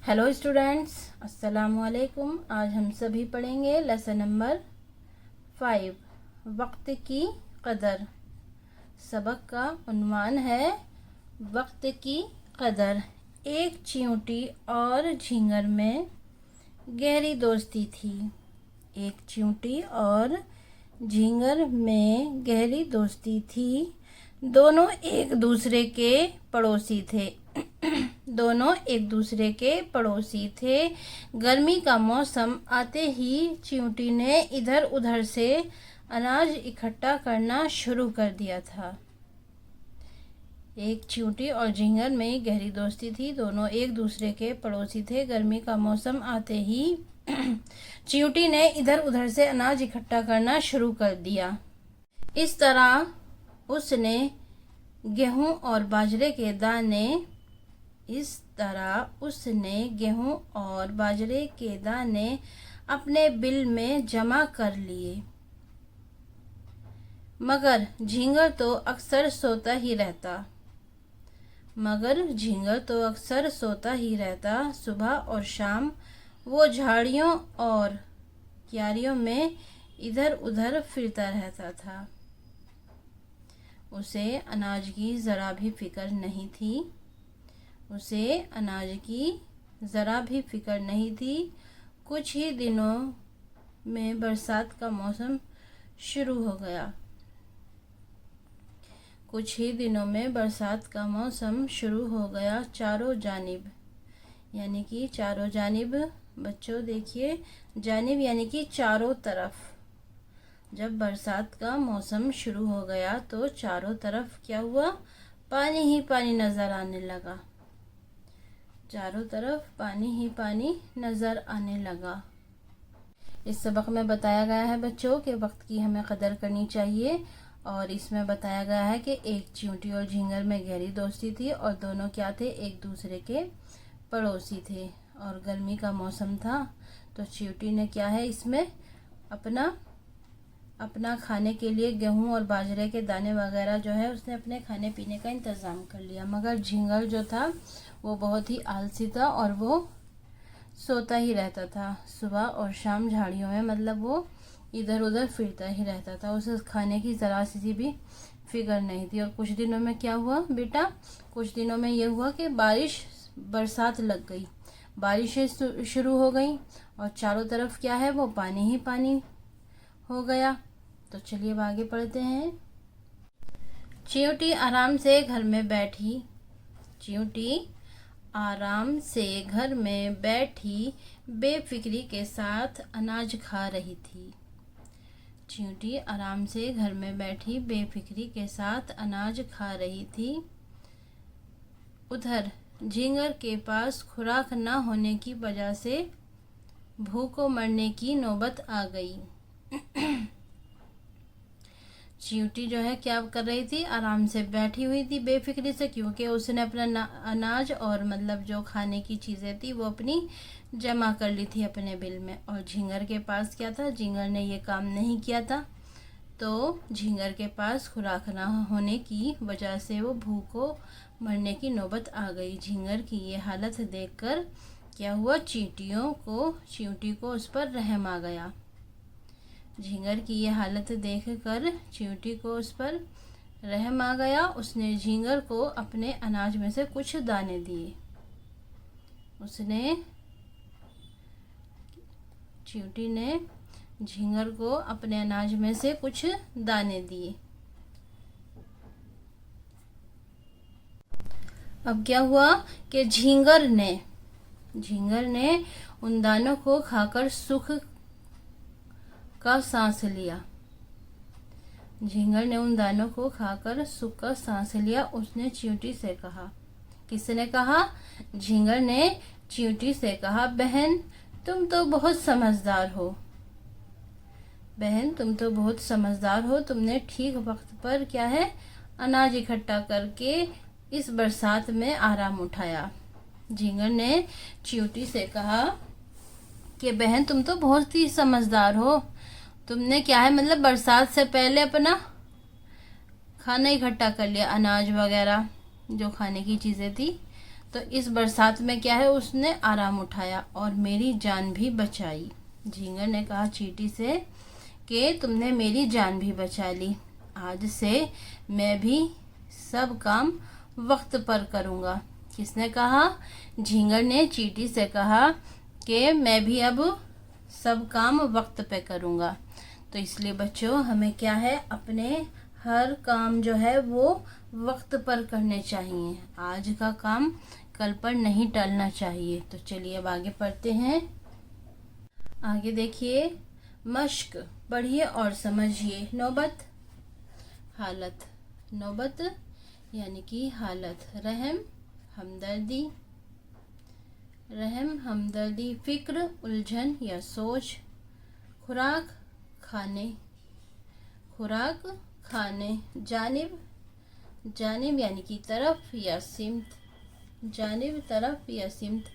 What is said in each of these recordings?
Hello students, अस्सलाम वालेकुम। आज हम सभी पढ़ेंगे लेसन नंबर 5, वक्त की कदर। सबक का उन्वान है वक्त की कदर। एक चींटी और झींगर में गहरी दोस्ती थी। एक चींटी और झींगर में गहरी दोस्ती थी। दोनों एक दूसरे के पड़ोसी थे। दोनों एक दूसरे के पड़ोसी थे। गर्मी का मौसम आते ही चींटी ने इधर उधर से अनाज इकट्ठा करना शुरू कर दिया था। एक चींटी और झींगर में गहरी दोस्ती थी। दोनों एक दूसरे के पड़ोसी थे। गर्मी का मौसम आते ही चींटी ने इधर उधर से अनाज इकट्ठा करना शुरू कर दिया। इस तरह उसने गेहूं और बाजरे के दाने अपने बिल में जमा कर लिए। मगर झींगर तो अक्सर सोता ही रहता। सुबह और शाम वो झाड़ियों और क्यारियों में इधर उधर फिरता रहता था। उसे अनाज की जरा भी फिक्र नहीं थी। कुछ ही दिनों में बरसात का मौसम शुरू हो गया। चारों जानिब बच्चों देखिए, जानिब यानी कि चारों तरफ। जब बरसात का मौसम शुरू हो गया तो चारों तरफ क्या हुआ? पानी ही पानी नजर आने लगा। इस सबक में बताया गया है बच्चों कि वक्त की हमें कदर करनी चाहिए। और इसमें बताया गया है कि एक चींटी और झींगर में गहरी दोस्ती थी और दोनों क्या थे? एक दूसरे के पड़ोसी थे। और गर्मी का मौसम था तो चींटी ने क्या है इसमें अपना खाने के लिए गेहूं और बाजरे के दाने वगैरह जो है उसने अपने खाने पीने का इंतज़ाम कर लिया। मगर झींगर जो था वो बहुत ही आलसी था और वो सोता ही रहता था। सुबह और शाम झाड़ियों में मतलब वो इधर उधर फिरता ही रहता था। उसे खाने की ज़रा सी भी फिक्र नहीं थी। और कुछ दिनों में क्या हुआ बेटा? कुछ दिनों में ये हुआ कि बरसात लग गई। बारिशें शुरू हो गई और चारों तरफ क्या है? वो पानी ही पानी हो गया। तो चलिए अब आगे पढ़ते हैं। चींटी आराम से घर में बैठी बेफिक्री के साथ अनाज खा रही थी। उधर झींगर के पास खुराक न होने की वजह से भूखों मरने की नौबत आ गई। चींटी जो है क्या कर रही थी? आराम से बैठी हुई थी बेफिक्री से, क्योंकि उसने अपना अनाज और मतलब जो खाने की चीज़ें थी वो अपनी जमा कर ली थी अपने बिल में। और झींगर के पास क्या था? झींगर ने ये काम नहीं किया था। तो झींगर के पास खुराक ना होने की वजह से वो भूखों मरने की नौबत आ गई। झींगर की ये हालत देखकर क्या हुआ? चींटी को उस पर रहम आ गया। झींगर की ये हालत देखकर चींटी को उस पर रहम आ गया। उसने झींगर को अपने अनाज में से कुछ दाने दिए। चींटी ने झींगर को अपने अनाज में से कुछ दाने दिए। अब क्या हुआ कि झींगर ने उन दानों को खाकर सुख का सांस लिया। उसने चींटी से कहा। किसने कहा? झींगर ने चींटी से कहा, बहन तुम तो बहुत समझदार हो। तुमने ठीक वक्त पर क्या है? अनाज इकट्ठा करके इस बरसात में आराम उठाया। झींगर ने चींटी से कहा कि बहन तुम तो बहुत ही समझदार हो। तुमने क्या है मतलब बरसात से पहले अपना खाना इकट्ठा कर लिया, अनाज वगैरह जो खाने की चीज़ें थी। तो इस बरसात में क्या है, उसने आराम उठाया और मेरी जान भी बचाई। झींगर ने कहा चींटी से कि तुमने मेरी जान भी बचा ली, आज से मैं भी सब काम वक्त पर करूँगा। किसने कहा? झींगर ने चींटी से कहा कि मैं भी अब सब काम वक्त पे करूँगा। तो इसलिए बच्चों हमें क्या है, अपने हर काम जो है वो वक्त पर करने चाहिए। आज का काम कल पर नहीं टालना चाहिए। तो चलिए अब आगे पढ़ते हैं। आगे देखिए, मश्क पढ़िए और समझिए। नौबत, हालत। नौबत यानी कि हालत। रहम, हमदर्दी। रहम, हमदर्दी। फिक्र, उलझन या सोच। खुराक, खाने। खुराक, खाने। जानिब, जानिब यानी कि तरफ या सिमत। जानिब, तरफ या सिमत।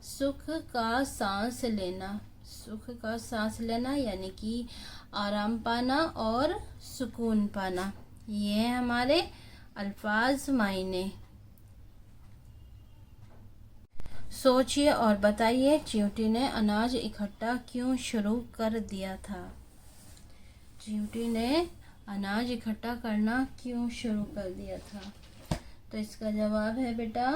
सुख का सांस लेना। सुख का सांस लेना यानी कि आराम पाना और सुकून पाना। ये है हमारे अल्फाज मायने। सोचिए और बताइए, चींटी ने अनाज इकट्ठा क्यों शुरू कर दिया था? चींटी ने अनाज इकट्ठा करना क्यों शुरू कर दिया था? तो इसका जवाब है बेटा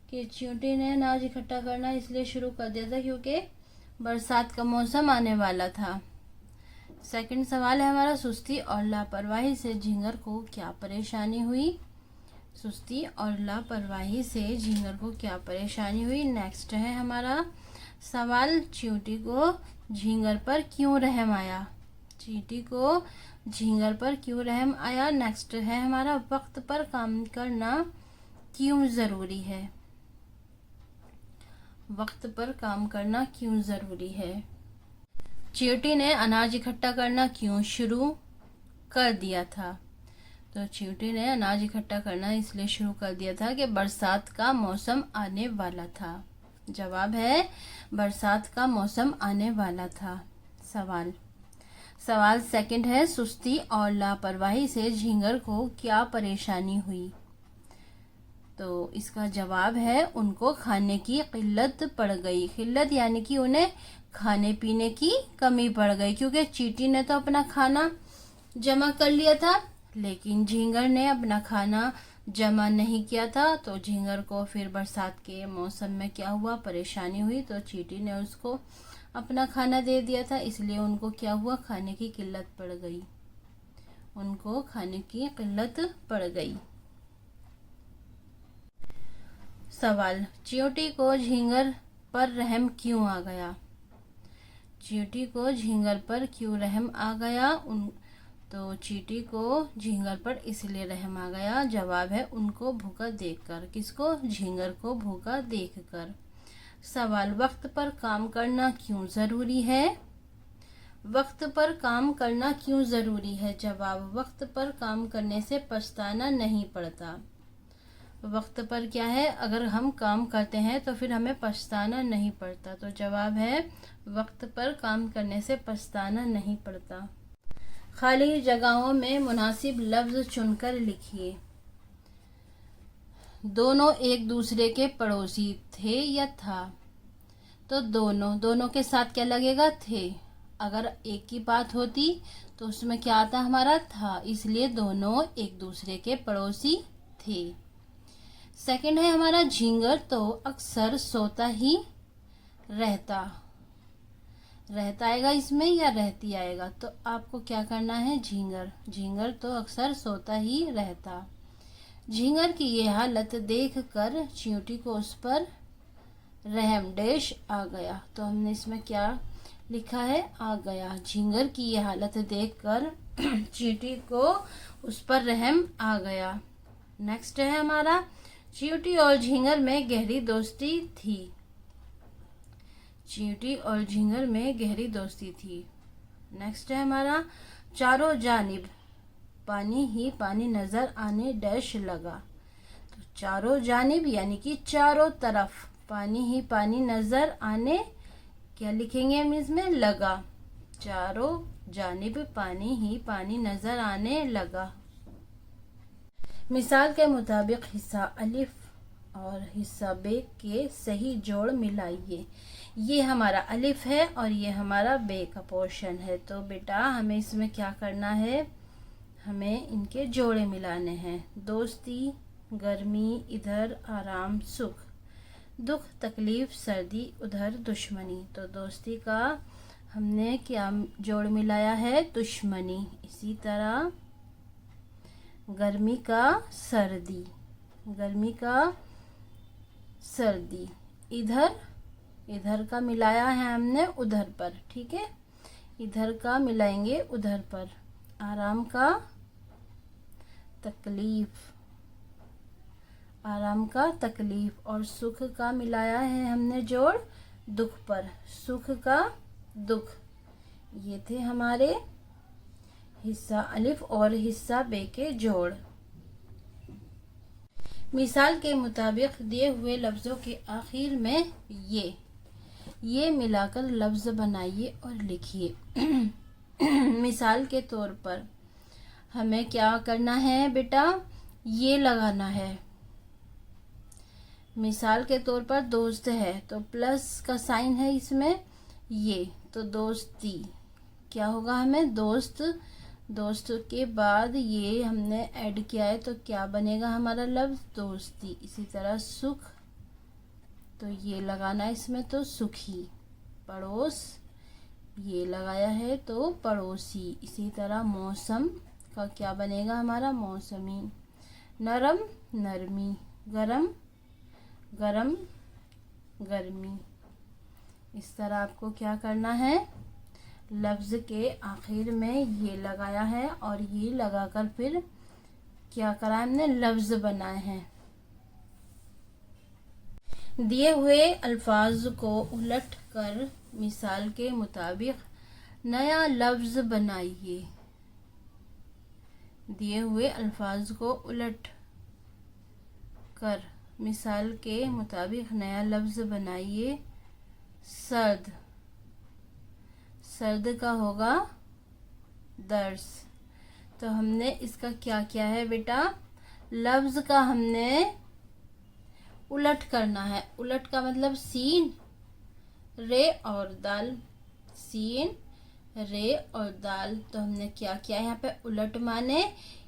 कि चींटी ने अनाज इकट्ठा करना इसलिए शुरू कर दिया था क्योंकि बरसात का मौसम आने वाला था। सेकंड सवाल है हमारा, सुस्ती और लापरवाही से झींगर को क्या परेशानी हुई? सुस्ती और लापरवाही से झींगर को क्या परेशानी हुई? नेक्स्ट है हमारा सवाल, चींटी को झींगर पर क्यों रहम आया? चींटी को झींगर पर क्यों रहम आया? नेक्स्ट है हमारा, वक्त पर काम करना क्यों ज़रूरी है? वक्त पर काम करना क्यों ज़रूरी है? चींटी ने अनाज इकट्ठा करना क्यों शुरू कर दिया था? तो चींटी ने अनाज इकट्ठा करना इसलिए शुरू कर दिया था कि बरसात का मौसम आने वाला था। जवाब है बरसात का मौसम आने वाला था। सवाल सेकंड है, सुस्ती और लापरवाही से झींगर को क्या परेशानी हुई? तो इसका जवाब है उनको खाने की किल्लत पड़ गई। किल्लत यानी कि उन्हें खाने पीने की कमी पड़ गई, क्योंकि चींटी ने तो अपना खाना जमा कर लिया था लेकिन झींगर ने अपना खाना जमा नहीं किया था। तो झींगर को फिर बरसात के मौसम में क्या हुआ, परेशानी हुई। तो चींटी ने उसको अपना खाना दे दिया था, इसलिए उनको क्या हुआ, खाने की किल्लत पड़ गई। उनको खाने की किल्लत पड़ गई। सवाल, चींटी को झींगर पर रहम क्यों आ गया? चींटी को झींगर पर क्यों रहम आ गया? तो चींटी को झींगर पर इसलिए रहम आ गया। जवाब है उनको भूखा देखकर। किसको? झींगर को भूखा देखकर। सवाल, वक्त पर काम करना क्यों ज़रूरी है? वक्त पर काम करना क्यों ज़रूरी है? जवाब, वक्त पर काम करने से पछताना नहीं पड़ता। वक्त पर क्या है, अगर हम काम करते हैं तो फिर हमें पछताना नहीं पड़ता। तो जवाब है वक्त पर काम करने से पछताना नहीं पड़ता। खाली जगहों में मुनासिब लफ्ज़ चुनकर लिखिए। दोनों एक दूसरे के पड़ोसी थे या था? तो दोनों के साथ क्या लगेगा, थे। अगर एक की बात होती तो उसमें क्या आता हमारा, था, इसलिए दोनों एक दूसरे के पड़ोसी थे। सेकंड है हमारा, झींगर तो अक्सर सोता ही रहता आएगा इसमें या रहती आएगा? तो आपको क्या करना है, झींगर तो अक्सर सोता ही रहता। झींगर की ये हालत देखकर चींटी को उस पर रहम डैश आ गया। तो हमने इसमें क्या लिखा है, आ गया। झींगर की ये हालत देखकर चींटी को उस पर रहम आ गया। नेक्स्ट है हमारा, चींटी और झींगर में गहरी दोस्ती थी। चींटी और झींगर में गहरी दोस्ती थी। नेक्स्ट है हमारा, चारों जानिब पानी ही पानी नजर आने डैश लगा। तो चारों जानिब यानी कि चारों तरफ पानी ही पानी नजर आने, क्या लिखेंगे हम इसमें, लगा। चारों जानिब पानी ही पानी नजर आने लगा। मिसाल के मुताबिक हिस्सा अलिफ और हिस्सा बे के सही जोड़ मिलाइए। ये हमारा अलिफ है और ये हमारा बे का पोर्शन है। तो बेटा हमें इसमें क्या करना है, हमें इनके जोड़े मिलाने हैं। दोस्ती, गर्मी, इधर आराम, सुख, दुख, तकलीफ, सर्दी, उधर दुश्मनी। तो दोस्ती का हमने क्या जोड़ मिलाया है, दुश्मनी। इसी तरह गर्मी का सर्दी, गर्मी का सर्दी, इधर का मिलाया है हमने उधर पर, ठीक है, इधर का मिलाएंगे उधर पर। आराम का तकलीफ, आराम का तकलीफ, और सुख का मिलाया है हमने जोड़ दुख पर, सुख का दुख। ये थे हमारे हिस्सा अलिफ और हिस्सा बे के जोड़। मिसाल के मुताबिक दिए हुए लफ्ज़ों के आखिर में ये मिलाकर लफ्ज़ बनाइए और लिखिए। मिसाल के तौर पर हमें क्या करना है बेटा, ये लगाना है। मिसाल के तौर पर दोस्त है तो प्लस का साइन है इसमें, ये तो दोस्ती क्या होगा, हमें दोस्त, दोस्त के बाद ये हमने ऐड किया है तो क्या बनेगा हमारा लफ्ज़, दोस्ती। इसी तरह सुख, तो ये लगाना है इसमें तो सुखी। पड़ोस, ये लगाया है तो पड़ोसी। इसी तरह मौसम का क्या बनेगा हमारा, मौसमी। नरम, नरमी। गरम, गरम, गर्मी। इस तरह आपको क्या करना है, लफ्ज़ के आखिर में ये लगाया है और ये लगाकर फिर क्या करा हमने, लफ्ज़ बनाए हैं। दिए हुए अल्फाज को उलट कर मिसाल के मुताबिक नया लफ्ज़ बनाइए। दिए हुए अल्फाज को उलट कर मिसाल के मुताबिक नया लफ्ज़ बनाइए। सर्द, सर्द का होगा दर्स। तो हमने इसका क्या किया है बेटा, लफ्ज़ का हमने उलट करना है। उलट का मतलब सीन, रे और दाल, सीन, रे और दाल। तो हमने क्या किया यहाँ पे, उलट माने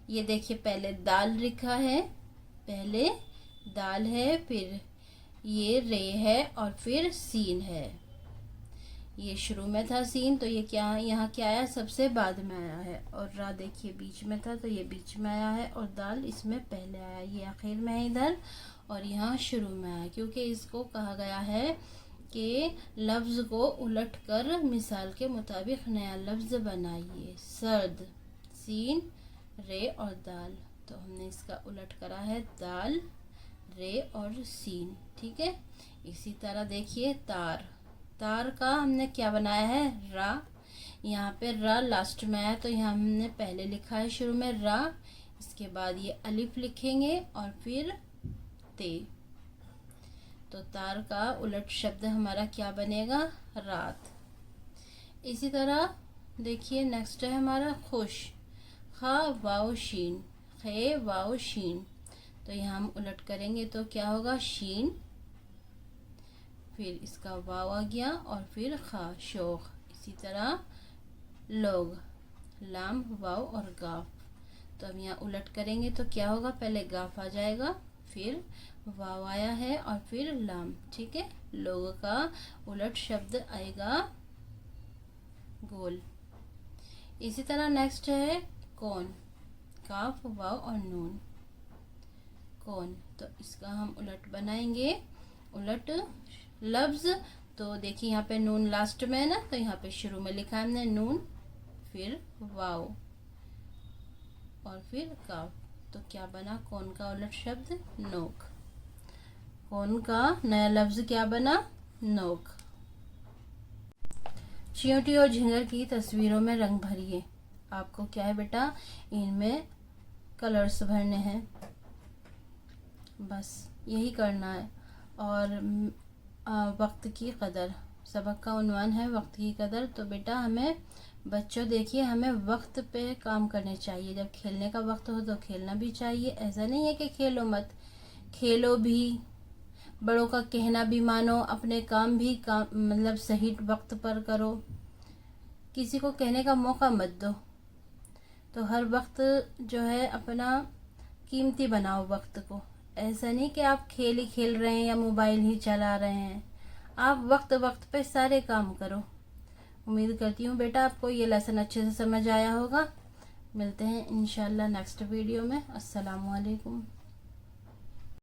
ये देखिए पहले दाल लिखा है, पहले दाल है, फिर ये रे है और फिर सीन है। ये शुरू में था सीन, तो ये क्या यहाँ क्या आया, सबसे बाद में आया है। और रा देखिए बीच में था तो ये बीच में आया है, और दाल इसमें पहले आया, ये आखिर में है इधर, और यहाँ शुरू में आया। क्योंकि इसको कहा गया है कि लफ्ज़ को उलट कर मिसाल के मुताबिक नया लफ्ज़ बनाइए। सर्द, सीन, रे और दाल। तो हमने इसका उलट करा है, दाल, रे और सीन, ठीक है। इसी तरह देखिए तार, तार का हमने क्या बनाया है, रा। यहाँ पे रा लास्ट में आया तो यहाँ हमने पहले लिखा है शुरू में रा, इसके बाद ये अलिफ लिखेंगे और फिर ते। तो तार का उलट शब्द हमारा क्या बनेगा, रात। इसी तरह देखिए नेक्स्ट है हमारा खुश, खा वाओ शीन, खे वाओ शीन। तो यहाँ हम उलट करेंगे तो क्या होगा, शीन, फिर इसका वाव आ गया और फिर खा, शोख। इसी तरह लोग, लाम, वाव और गाफ। तो अब यहाँ उलट करेंगे तो क्या होगा, पहले गाफ आ जाएगा, फिर वाव आया है और फिर लाम, ठीक है। लोग का उलट शब्द आएगा गोल। इसी तरह नेक्स्ट है कौन, काफ, वाव और नून, कौन। तो इसका हम उलट बनाएंगे, उलट लफ्ज़। तो देखिए यहाँ पे नून लास्ट में है ना, तो यहाँ पे शुरू में लिखा है हमने नून, फिर वाव और फिर काफ। तो क्या बना, कौन का उलट शब्द नोक। कौन का नया लफ्ज़ क्या बना, नोक। चींटी और झिंगर की तस्वीरों में रंग भरिए। आपको क्या है बेटा, इनमें कलर्स भरने हैं, बस यही करना है। और वक्त की कदर, सबक का उन्वान है वक्त की कदर। तो बेटा हमें बच्चों देखिए, हमें वक्त पे काम करने चाहिए। जब खेलने का वक्त हो तो खेलना भी चाहिए, ऐसा नहीं है कि खेलो मत, खेलो भी, बड़ों का कहना भी मानो, अपने काम भी मतलब सही वक्त पर करो, किसी को कहने का मौका मत दो। तो हर वक्त जो है अपना कीमती बनाओ वक्त को। ऐसा नहीं कि आप खेल ही खेल रहे हैं या मोबाइल ही चला रहे हैं, आप वक्त वक्त पे सारे काम करो। उम्मीद करती हूँ बेटा आपको ये लेसन अच्छे से समझ आया होगा। मिलते हैं इंशाल्लाह नेक्स्ट वीडियो में। अस्सलामु अलैकुम।